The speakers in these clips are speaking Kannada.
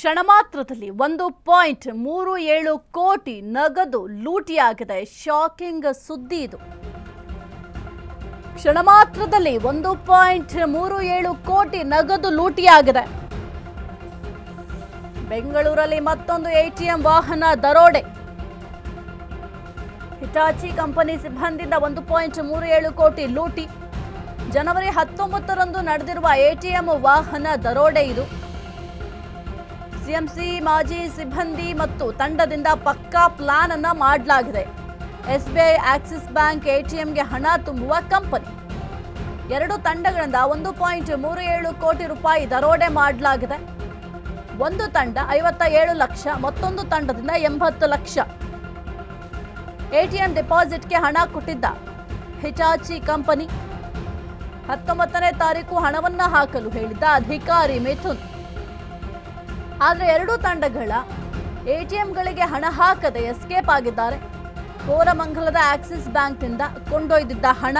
ಕ್ಷಣ ಮಾತ್ರದಲ್ಲಿ 1.37 ಕೋಟಿ ನಗದು ಲೂಟಿಯಾಗಿದೆ. ಶಾಕಿಂಗ್ ಸುದ್ದಿ ಇದು. ಕ್ಷಣ ಮಾತ್ರದಲ್ಲಿ 1.37 ಕೋಟಿ ನಗದು ಲೂಟಿಯಾಗಿದೆ. ಬೆಂಗಳೂರಲ್ಲಿ ಮತ್ತೊಂದು ಎಟಿಎಂ ವಾಹನ ದರೋಡೆ. ಹಿಟಾಚಿ ಕಂಪನಿ ಸಿಬ್ಬಂದಿಯಿಂದ 1.37 ಕೋಟಿ ಲೂಟಿ. ಜನವರಿ 19ರಂದು ನಡೆದಿರುವ ಎಟಿಎಂ ವಾಹನ ದರೋಡೆ ಇದು. ಸಿಎಂಸಿ ಮಾಜಿ ಸಿಬ್ಬಂದಿ ಮತ್ತು ತಂಡದಿಂದ ಪಕ್ಕಾ ಪ್ಲಾನ್ ಅನ್ನ ಮಾಡಲಾಗಿದೆ. ಎಸ್ಬಿಐ ಆಕ್ಸಿಸ್ ಬ್ಯಾಂಕ್ ಎಟಿಎಂಗೆ ಹಣ ತುಂಬುವ ಕಂಪನಿ. ಎರಡು ತಂಡಗಳಿಂದ 1.37 ಕೋಟಿ ರೂಪಾಯಿ ದರೋಡೆ ಮಾಡಲಾಗಿದೆ. ಒಂದು ತಂಡ 57 ಲಕ್ಷ, ಮತ್ತೊಂದು ತಂಡದಿಂದ 80 ಲಕ್ಷ. ಎಟಿಎಂ ಡೆಪಾಸಿಟ್ಗೆ ಹಣ ಕೊಟ್ಟಿದ್ದ ಹಿಟಾಚಿ ಕಂಪನಿ 19ನೇ ತಾರೀಕು ಹಣವನ್ನ ಹಾಕಲು ಹೇಳಿದ್ದ ಅಧಿಕಾರಿ ಮಿಥುನ್. ಆದರೆ ಎರಡೂ ತಂಡಗಳ ಎಟಿಎಂಗಳಿಗೆ ಹಣ ಹಾಕದೆ ಎಸ್ಕೇಪ್ ಆಗಿದ್ದಾರೆ. ಕೋರಮಂಗಲದ ಆಕ್ಸಿಸ್ ಬ್ಯಾಂಕ್ನಿಂದ ಕೊಂಡೊಯ್ದಿದ್ದ ಹಣ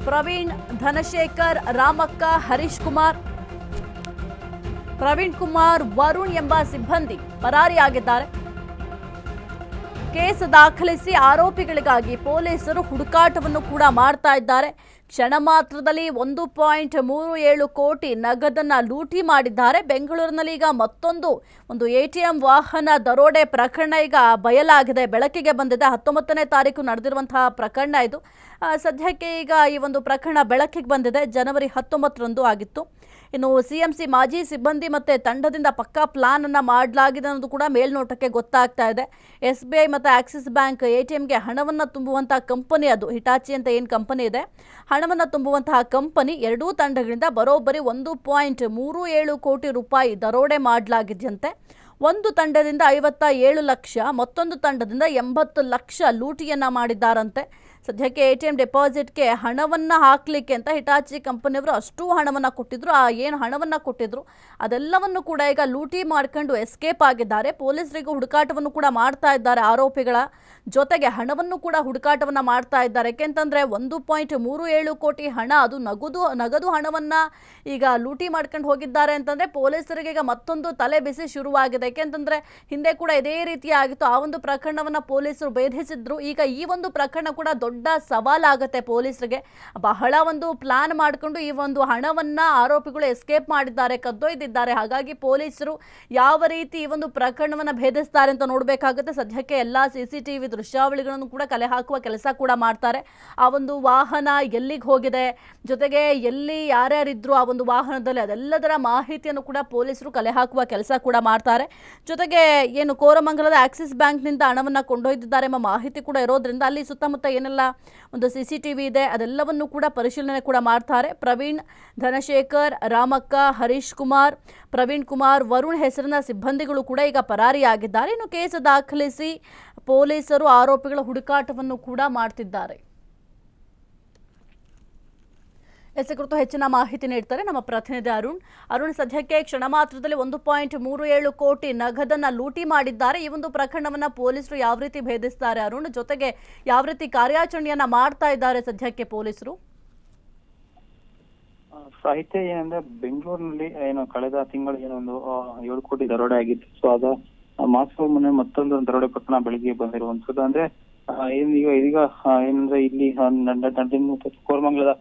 ಪ್ರವೀಣ್, ಧನಶೇಖರ್, ರಾಮಕ್ಕ, ಹರೀಶ್ ಕುಮಾರ್, ಪ್ರವೀಣ್ ಕುಮಾರ್, ವರುಣ್ ಎಂಬ ಸಿಬ್ಬಂದಿ ಪರಾರಿಯಾಗಿದ್ದಾರೆ. ಕೇಸ್ ದಾಖಲಿಸಿ ಆರೋಪಿಗಳಿಗಾಗಿ ಪೊಲೀಸರು ಹುಡುಕಾಟವನ್ನು ಕೂಡ ಮಾಡ್ತಾ ಇದ್ದಾರೆ. ಕ್ಷಣ ಮಾತ್ರದಲ್ಲಿ 1.37 ಕೋಟಿ ನಗದನ್ನ ಲೂಟಿ ಮಾಡಿದ್ದಾರೆ. ಬೆಂಗಳೂರಿನಲ್ಲಿ ಈಗ ಮತ್ತೊಂದು ಎಟಿಎಂ ವಾಹನ ದರೋಡೆ ಪ್ರಕರಣ ಈಗ ಬಯಲಾಗಿದೆ, ಬೆಳಕಿಗೆ ಬಂದಿದೆ. 19ನೇ ತಾರೀಕು ನಡೆದಿರುವಂತಹ ಪ್ರಕರಣ ಇದು. ಸದ್ಯಕ್ಕೆ ಈಗ ಈ ಒಂದು ಪ್ರಕರಣ ಬೆಳಕಿಗೆ ಬಂದಿದೆ. ಜನವರಿ 19ರಂದು ಆಗಿತ್ತು. ಇನ್ನು ಸಿಎಂಸಿ ಮಾಜಿ ಸಿಬ್ಬಂದಿ ಮತ್ತು ತಂಡದಿಂದ ಪಕ್ಕಾ ಪ್ಲಾನ್ ಅನ್ನ ಮಾಡಲಾಗಿದೆ ಅನ್ನೋದು ಕೂಡ ಮೇಲ್ನೋಟಕ್ಕೆ ಗೊತ್ತಾಗ್ತಾ ಇದೆ. ಎಸ್ಬಿಐ ಮತ್ತು ಆಕ್ಸಿಸ್ ಬ್ಯಾಂಕ್ ಎಟಿಎಂಗೆ ಹಣವನ್ನು ತುಂಬುವಂತಹ ಕಂಪನಿ ಅದು. ಹಿಟಾಚಿ ಅಂತ ಏನು ಕಂಪನಿ ಇದೆ, ಹಣವನ್ನು ತುಂಬುವಂತಹ ಕಂಪನಿ. ಎರಡೂ ತಂಡಗಳಿಂದ ಬರೋಬ್ಬರಿ 1.37 ಕೋಟಿ ರೂಪಾಯಿ ದರೋಡೆ ಮಾಡಲಾಗಿದೆಯಂತೆ. ಒಂದು ತಂಡದಿಂದ 57 ಲಕ್ಷ, ಮತ್ತೊಂದು ತಂಡದಿಂದ 80 ಲಕ್ಷ ಲೂಟಿಯನ್ನ ಮಾಡಿದ್ದಾರಂತೆ. ಸದ್ಯಕ್ಕೆ ಎಟಿಎಂ ಡೆಪಾಸಿಟ್ಗೆ ಹಣವನ್ನು ಹಾಕಲಿಕ್ಕೆ ಅಂತ ಹಿಟಾಚಿ ಕಂಪನಿಯವರು ಅಷ್ಟು ಹಣವನ್ನು ಕೊಟ್ಟಿದ್ರು. ಆ ಏನು ಹಣವನ್ನು ಕೊಟ್ಟಿದ್ರು ಅದೆಲ್ಲವನ್ನು ಕೂಡ ಈಗ ಲೂಟಿ ಮಾಡ್ಕೊಂಡು ಎಸ್ಕೇಪ್ ಆಗಿದ್ದಾರೆ. ಪೊಲೀಸರಿಗೂ ಹುಡುಕಾಟವನ್ನು ಕೂಡ ಮಾಡ್ತಾ ಇದ್ದಾರೆ. ಆರೋಪಿಗಳ ಜೊತೆಗೆ ಹಣವನ್ನು ಕೂಡ ಹುಡುಕಾಟವನ್ನು ಮಾಡ್ತಾ ಇದ್ದಾರೆ. ಯಾಕೆಂತಂದರೆ 1.37 ಕೋಟಿ ಹಣ, ಅದು ನಗದು ಹಣವನ್ನು ಈಗ ಲೂಟಿ ಮಾಡ್ಕೊಂಡು ಹೋಗಿದ್ದಾರೆ ಅಂತಂದರೆ ಪೊಲೀಸರಿಗೆ ಈಗ ಮತ್ತೊಂದು ತಲೆ ಬಿಸಿ ಶುರುವಾಗಿದೆ. ಯಾಕೆಂತಂದರೆ ಹಿಂದೆ ಕೂಡ ಇದೇ ರೀತಿ ಆಗಿತ್ತು. ಆ ಒಂದು ಪ್ರಕರಣವನ್ನು ಪೊಲೀಸರು ಭೇದಿಸಿದ್ರು. ಈಗ ಈ ಒಂದು ಪ್ರಕರಣ ಕೂಡ ದೊಡ್ಡ ಸವಾಲಾಗುತ್ತೆ ಪೊಲೀಸರಿಗೆ. ಬಹಳ ಪ್ಲಾನ್ ಮಾಡಿಕೊಂಡು ಈ ಒಂದು ಹಣವನ್ನ ಆರೋಪಿಗಳು ಎಸ್ಕೇಪ್ ಮಾಡಿದ್ದಾರೆ, ಕದ್ದೊಯ್ದಿದ್ದಾರೆ. ಹಾಗಾಗಿ ಪೊಲೀಸರು ಯಾವ ರೀತಿ ಈ ಒಂದು ಪ್ರಕರಣವನ್ನ ಭೇದಿಸ್ತಾರೆ ಅಂತ ನೋಡಬೇಕಾಗುತ್ತೆ. ಸದ್ಯಕ್ಕೆ ಎಲ್ಲಾ CCTV ದೃಶ್ಯಾವಳಿಗಳನ್ನು ಕೂಡ ಕಲೆ ಹಾಕುವ ಕೆಲಸ ಕೂಡ ಮಾಡ್ತಾರೆ. ಆ ಒಂದು ವಾಹನ ಎಲ್ಲಿಗೆ ಹೋಗಿದೆ, ಜೊತೆಗೆ ಎಲ್ಲಿ ಯಾರ್ಯಾರಿದ್ರು ಆ ಒಂದು ವಾಹನದಲ್ಲಿ, ಅದೆಲ್ಲದರ ಮಾಹಿತಿಯನ್ನು ಕೂಡ ಪೊಲೀಸರು ಕಲೆ ಹಾಕುವ ಕೆಲಸ ಕೂಡ ಮಾಡ್ತಾರೆ. ಜೊತೆಗೆ ಏನು ಕೋರಮಂಗಲದ ಆಕ್ಸಿಸ್ ಬ್ಯಾಂಕ್ನಿಂದ ಹಣವನ್ನು ಕೊಂಡೊಯ್ದಿದ್ದಾರೆ ಎಂಬ ಮಾಹಿತಿ ಕೂಡ ಇರೋದ್ರಿಂದ ಅಲ್ಲಿ ಸುತ್ತಮುತ್ತ ಏನೆಲ್ಲ CCTV ಇದೆ ಅದೆಲ್ಲವನ್ನು ಕೂಡ ಪರಿಶೀಲನೆ ಕೂಡ ಮಾಡ್ತಾರೆ. ಪ್ರವೀಣ್, ಧನಶೇಖರ್, ರಾಮಕ್ಕ, ಹರೀಶ್ ಕುಮಾರ್, ಪ್ರವೀಣ್ ಕುಮಾರ್, ವರುಣ್ ಹೆಸರಿನ ಸಿಬ್ಬಂದಿಗಳು ಕೂಡ ಈಗ ಪರಾರಿಯಾಗಿದ್ದಾರೆ. ಇನ್ನು ಕೇಸ್ ದಾಖಲಿಸಿ ಪೊಲೀಸರು ಆರೋಪಿಗಳ ಹುಡುಕಾಟವನ್ನು ಕೂಡ ಮಾಡ್ತಿದ್ದಾರೆ. ಕುರಿತು ಹೆಚ್ಚಿನ ಮಾಹಿತಿ ನೀಡ್ತಾರೆ ನಮ್ಮ ಪ್ರತಿನಿಧಿ ಅರುಣ್. ಸದ್ಯಕ್ಕೆ ಕ್ಷಣ ಮಾತ್ರದಲ್ಲಿ 1.37 ಕೋಟಿ ನಗದನ್ನ ಲೂಟಿ ಮಾಡಿದ್ದಾರೆ. ಈ ಒಂದು ಪ್ರಕರಣವನ್ನ ಪೊಲೀಸರು ಯಾವ ರೀತಿ ಭೇದಿಸ್ತಾರೆ ಅರುಣ್, ಜೊತೆಗೆ ಯಾವ ರೀತಿ ಕಾರ್ಯಾಚರಣೆಯನ್ನ ಮಾಡ್ತಾ ಇದ್ದಾರೆ ಸದ್ಯಕ್ಕೆ ಪೊಲೀಸರು? ಸಾಹಿತ್ಯ ಏನಂದ್ರೆ, ಬೆಂಗಳೂರಿನಲ್ಲಿ ಕಳೆದ ತಿಂಗಳು 7 ಕೋಟಿ ದರೋಡೆ ಆಗಿತ್ತು. ಸೊ ಅದ ಮಾಸ್ಕೋ ಮೊನ್ನೆ ಮತ್ತೊಂದು ದರೋಡೆ ಪ್ರಕರಣ ಬೆಳಿಗ್ಗೆ ಬಂದಿರುವಂತದ್ದು. ಅಂದ್ರೆ ಇದೀಗ ಏನಂದ್ರೆ ಇಲ್ಲಿ ಕೋರಮಂಗಲದ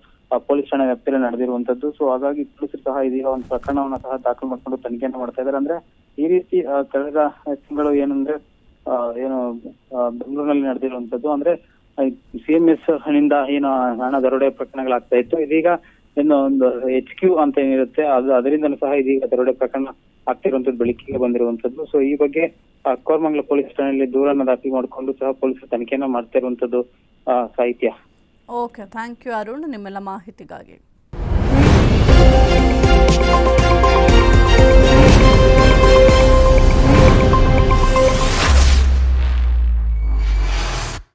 ಪೊಲೀಸ್ ಠಾಣೆ ವ್ಯಾಪ್ತಿಯಲ್ಲಿ ನಡೆದಿರುವಂತದ್ದು. ಸೊ ಹಾಗಾಗಿ ಪೊಲೀಸರು ಸಹ ಇದೀಗ ಒಂದು ಪ್ರಕರಣವನ್ನ ಸಹ ದಾಖಲು ಮಾಡ್ಕೊಂಡು ತನಿಖೆಯನ್ನು ಮಾಡ್ತಾ ಇದ್ದಾರೆ. ಅಂದ್ರೆ ಈ ರೀತಿ ಕಳೆದ ತಿಂಗಳು ಏನಂದ್ರೆ ಬೆಂಗಳೂರಿನಲ್ಲಿ ನಡೆದಿರುವಂತದ್ದು. ಅಂದ್ರೆ CMS ನಿಂದ ಹಣ ದರೋಡೆ ಪ್ರಕರಣಗಳಾಗ್ತಾ ಇತ್ತು. ಇದೀಗ ಒಂದು HQ ಅಂತ ಏನಿರುತ್ತೆ ಅದರಿಂದನೂ ಸಹ ಇದೀಗ ದರೋಡೆ ಪ್ರಕರಣ ಆಗ್ತಿರುವಂತದ್ದು ಬೆಳಕಿಗೆ ಬಂದಿರುವಂತದ್ದು. ಸೊ ಈ ಬಗ್ಗೆ ಕೋರಮಂಗಲ ಪೊಲೀಸ್ ಠಾಣೆಯಲ್ಲಿ ದೂರನ್ನ ದಾಖಲು ಮಾಡಿಕೊಂಡು ಸಹ ಪೊಲೀಸರು ತನಿಖೆಯನ್ನ ಮಾಡ್ತಾ ಇರುವಂತದ್ದು. ಸಾಹಿತ್ಯ. ಓಕೆ, ಥ್ಯಾಂಕ್ ಯು ಅರುಣ್ ನಿಮ್ಮೆಲ್ಲ ಮಾಹಿತಿಗಾಗಿ.